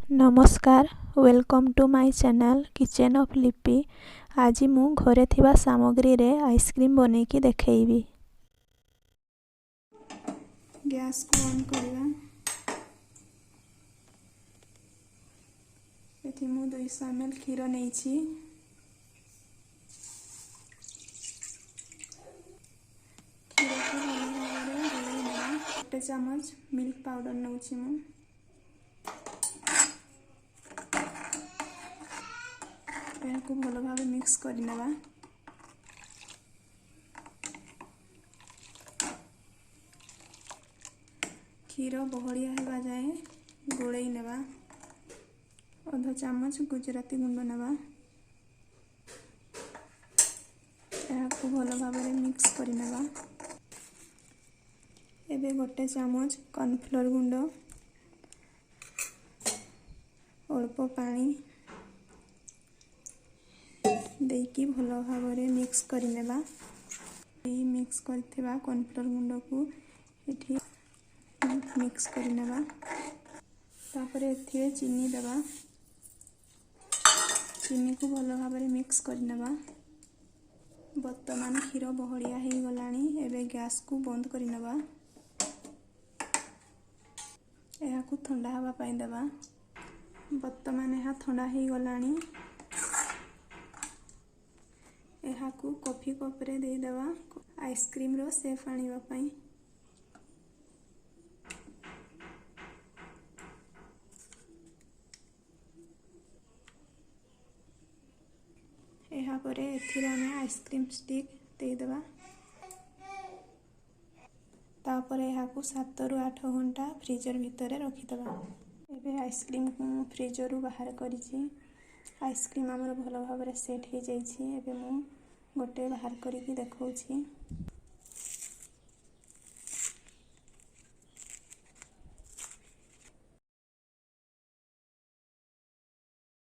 नमस्कार welcome to my channel kitchen of Lipi. आज मु घरे थिबा सामग्री रे आइसक्रीम बने की देखैबी। गैस को ऑन करवा। एथि मु 200 ml क्षीर नेछि। क्षीर को भल भाबरे गलाइबा। 1 चम्मच मिल्क पाउडर नउछि मु। को भल भाव मिक्स करनेबा। क्षीर बहलिया हेबा जाए गोलई नेबा। आधा चम्मच गुजराती गुंड नेबा। को भल भाव मिक्स करनेबा। एबे 1 चम्मच कॉर्नफ्लोर गुंड, अल्प पानी देकी भल भाव मिक्स करनेबा। मिक्स करथिबा कॉर्नफ्लोर गुंड को एठी मिक्स करनेबा। तापर एथिरे चीनी देबा। चीनी को भल भाव मिक्स करनेबा। वर्तमान क्षीर बहलिया हो गलानी। एबे गैस को बंद करनेबा। एहा को ठंडा हवा पाई देबा। वर्तमान एहा ठंडा हो गलानी। एहा को कॉफी कप रे दे देबा आइसक्रीम रो शेप आनिबा पाई। एहा परे एथिरे हमें आइसक्रीम स्टिक दे देबा। तापर एहा को 7 रु 8 घंटा फ्रीजर भितर रखी देबा। एबे आइसक्रीम को फ्रीजर रु बाहर करिछि। आइसक्रीम हमर भल भाव सेट हो जाइछि। एबे मु गोटे बाहर करिकि देखौछि।